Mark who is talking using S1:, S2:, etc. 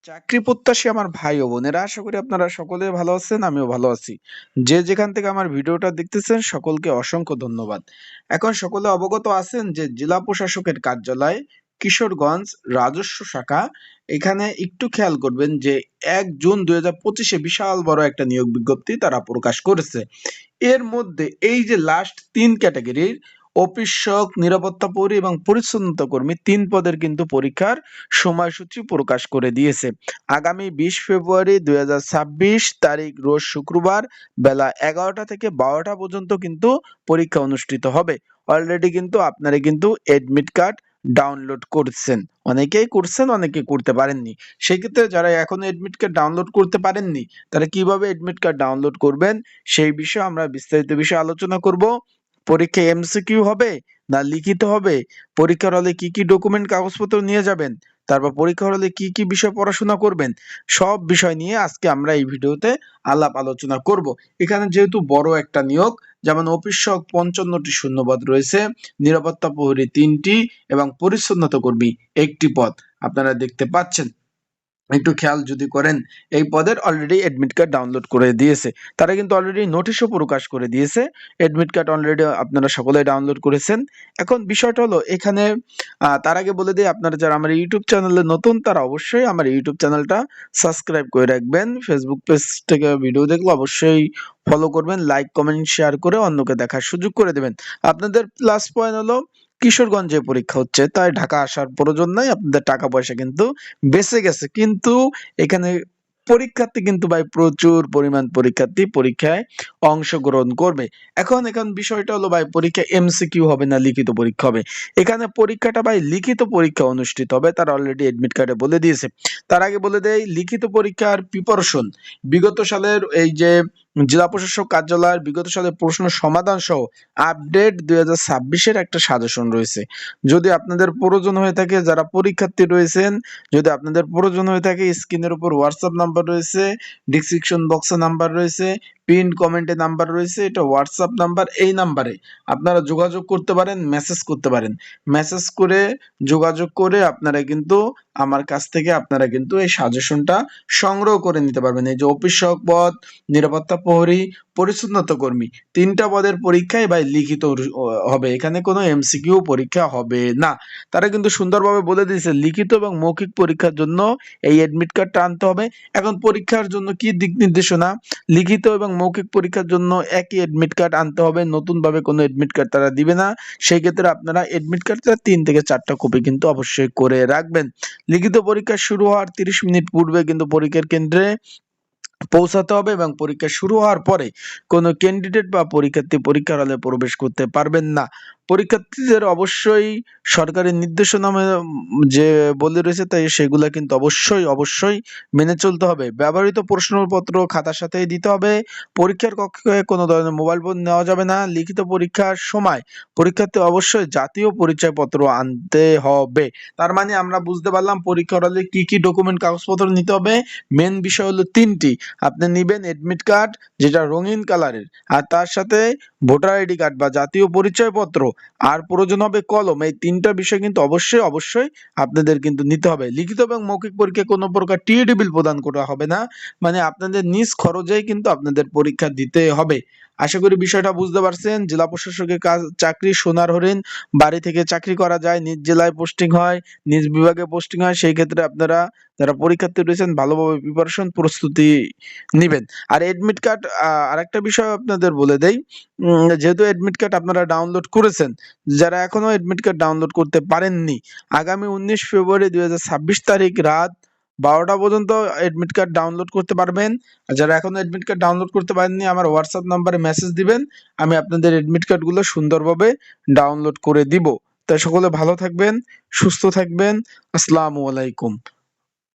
S1: চাকরি প্রত্যাশী আমার ভাই ও বোনেরা, আশা করি আপনারা সকলে ভালো আছেন, আমিও ভালো আছি। যে যেখান থেকে আমার ভিডিওটা দেখতেছেন সকলকে অসংখ্য ধন্যবাদ। এখন সকলে অবগত আছেন যে জেলা প্রশাসকের কার্যালয় কিশোরগঞ্জ রাজস্ব শাখা, এখানে একটু খেয়াল করবেন যে ১ জুন ২০২৫-এ বিশাল বড় একটা নিয়োগ বিজ্ঞপ্তি তারা প্রকাশ করেছে। এর মধ্যে এই যে লাস্ট ৩ ক্যাটাগরির অফিসক, নিরাপত্তা প্রহরী এবং পরিচ্ছন্নতা কর্মী ৩ পদের কিন্তু পরীক্ষার সময়সূচি প্রকাশ করে দিয়েছে। আগামী ২০ ফেব্রুয়ারি ২০২৬ তারিখ রোজ শুক্রবার বেলা ১১টা থেকে ১২টা পর্যন্ত কিন্তু পরীক্ষা অনুষ্ঠিত হবে। অলরেডি কিন্তু আপনারা কিন্তু এডমিট কার্ড ডাউনলোড করছেন। অনেকেই করছেন, অনেকে করতে পারেননি। সেক্ষেত্রে যারা এখনো এডমিট কার্ড ডাউনলোড করতে পারেননি, তারা কিভাবে এডমিট কার্ড ডাউনলোড করবেন সেই বিষয়ে আমরা বিস্তারিত বিষয়ে আলোচনা করব। পরীক্ষা এমসিকিউ হবে না লিখিত হবে, পরীক্ষার হলে কি কি ডকুমেন্ট কাগজপত্র নিয়ে যাবেন, তারপর পরীক্ষার হলে কি কি বিষয় পড়াশোনা করবেন, সব বিষয় নিয়ে আজকে আমরা এই ভিডিওতে আলাপ আলোচনা করব। এখানে যেহেতু বড় একটা নিয়োগ, যেমন অফিস সহক ৫৫টি শূন্যপদ রয়েছে, নিরাপত্তা প্রহরী ৩টি এবং পরিচ্ছন্নতা কর্মী ১টি পদ আপনারা দেখতে পাচ্ছেন। একটু খেয়াল যদি করেন, এই পদের অলরেডি এডমিট কার্ড ডাউনলোড করে দিয়েছে। তারা কিন্তু অলরেডি নোটিশও প্রকাশ করে দিয়েছে। এডমিট কার্ড অলরেডি আপনারা সকলেই ডাউনলোড করেছেন। এখন বিষয়টা হলো এখানে তার আগে বলে দেই, আপনারা যারা আমার ইউটিউব চ্যানেলে নতুন তারা অবশ্যই আমার ইউটিউব চ্যানেলটা সাবস্ক্রাইব করে রাখবেন। ফেসবুক পেজ থেকে ভিডিও দেখলে অবশ্যই ফলো করবেন, লাইক কমেন্ট শেয়ার করে অন্যকে দেখার সুযোগ করে দেবেন। আপনাদের প্লাস পয়েন্ট হলো কিশোরগঞ্জে পরীক্ষা হচ্ছে, তাই ঢাকা আসার প্রয়োজন নাই, আপনাদের টাকা পয়সা কিন্তু বেঁচে গেছে। কিন্তু এখানে পরীক্ষার্থী কিন্তু ভাই প্রচুর পরিমাণ পরীক্ষার্থী পরীক্ষায় অংশগ্রহণ করবে। এখন বিষয়টা হলো ভাই, পরীক্ষা এমসিকিউ হবে না লিখিত পরীক্ষা হবে? এখানে পরীক্ষাটা ভাই লিখিত পরীক্ষা অনুষ্ঠিত হবে, তারা অলরেডি এডমিট কার্ডে বলে দিয়েছে। তার আগে বলে দেই, লিখিত পরীক্ষার প্রিপারেশন বিগত সালের এই যে জেলা প্রশাসক কার্যালয়ের বিগত সালের প্রশ্ন সমাধান সহ আপডেট ২০২৬-এর একটা সাজেশন রয়েছে। যদি আপনাদের প্রয়োজন হয়ে থাকে, যারা পরীক্ষার্থী রয়েছেন, যদি আপনাদের প্রয়োজন হয়ে থাকে, স্ক্রিনের উপর হোয়াটসঅ্যাপ নাম্বার রয়েছে, ডিসক্রিপশন বক্সে নাম্বার রয়েছে, পিন কমেন্টে নাম্বার রয়েছে, এটা হোয়াটসঅ্যাপ নাম্বার। এই নাম্বারে আপনারা যোগাযোগ করতে পারেন, মেসেজ করতে পারেন। মেসেজ করে যোগাযোগ করে আপনারা কিন্তু আমার কাছ থেকে আপনারা কিন্তু এই সাজেশনটা সংগ্রহ করে নিতে পারবেন। এই যে অফিস সহক পদ, নিরাপত্তা প্রহরী, পরিচ্ছন্নতা কর্মী ৩টা পদের পরীক্ষায় ভাই লিখিত হবে, এখানে কোনো এমসিকিউ পরীক্ষা হবে না। তারা কিন্তু সুন্দরভাবে বলে দিয়েছে লিখিত এবং মৌখিক পরীক্ষার জন্য এই এডমিট কার্ডটা আনতে হবে। এখন পরীক্ষার জন্য কি দিক নির্দেশনা, লিখিত এবং মৌখিক পরীক্ষার জন্য একই এডমিট কার্ড আনতে হবে, নতুন ভাবে কোনো এডমিট কার্ড তারা দিবে না। সেই ক্ষেত্রে আপনারা এডমিট কার্ডটা ৩ থেকে ৪টা কপি কিন্তু অবশ্যই করে রাখবেন। লিখিত পরীক্ষা শুরু হওয়ার ৩০ মিনিট পূর্বে কিন্তু পরীক্ষার কেন্দ্রে পৌঁছাতে হবে এবং পরীক্ষা শুরু হওয়ার পরে কোনো ক্যান্ডিডেট বা পরীক্ষার্থী পরীক্ষার হলে প্রবেশ করতে পারবেন না। পরীক্ষার্থীদের অবশ্যই সরকারি নির্দেশনামা যে বলে রয়েছে তাই সেগুলা কিন্তু অবশ্যই মেনে চলতে হবে। ব্যবহৃত প্রশ্নপত্র খাতার সাথেই দিতে হবে। পরীক্ষার কক্ষে কোনো ধরনের মোবাইল ফোন নেওয়া যাবে না। লিখিত পরীক্ষার সময় পরীক্ষার্থী অবশ্যই জাতীয় পরিচয়পত্র আনতে হবে। তার মানে আমরা বুঝতে পারলাম পরীক্ষার হলে কি কি ডকুমেন্ট কাগজপত্র নিতে হবে। মেন বিষয় হলো ৩টি। আপনি নিবেন এডমিট কার্ড যেটা রঙিন কালারের, আর তার সাথে ভোটার আইডি কার্ড বা জাতীয় পরিচয়পত্র, আর প্রয়োজন হবে কলম। এই ৩টা বিষয় কিন্তু অবশ্যই আপনাদের কিন্তু নিতে হবে। লিখিত এবং মৌখিক পরীক্ষায় কোনো প্রকার টিএডি বিল প্রদান করা হবে না, মানে আপনাদের নিজ খরচেই কিন্তু আপনাদের পরীক্ষা দিতে হবে। আশা করি বিষয়টা বুঝতে পারছেন। জেলা প্রশাসকের কাজ চাকরি সোনার হরিণ, বাড়ি থেকে চাকরি করা যায়, নিজ জেলায় পোস্টিং হয়, নিজ বিভাগে পোস্টিং হয়। সেই ক্ষেত্রে আপনারা যারা পরীক্ষার্থী রয়েছেন ভালোভাবে প্রিপারেশন প্রস্তুতি নিবেন। আর এডমিট কার্ড আরেকটা বিষয় আপনাদের বলে দেই, যেহেতু এডমিট কার্ড আপনারা ডাউনলোড করেছেন, যারা এখনো এডমিট কার্ড ডাউনলোড করতে পারেননি, আগামী ১৯ ফেব্রুয়ারি ২০২৬ তারিখ রাত ১২টা পর্যন্ত এডমিট কার্ড ডাউনলোড করতে পারবেন। আর যারা এখনো এডমিট কার্ড ডাউনলোড করতে পারেননি, আমার হোয়াটসঅ্যাপ নাম্বারে মেসেজ দিবেন, আমি আপনাদের এডমিট কার্ডগুলো সুন্দরভাবে ডাউনলোড করে দিব। তাই সকলে ভালো থাকবেন, সুস্থ থাকবেন। আসসালামু আলাইকুম।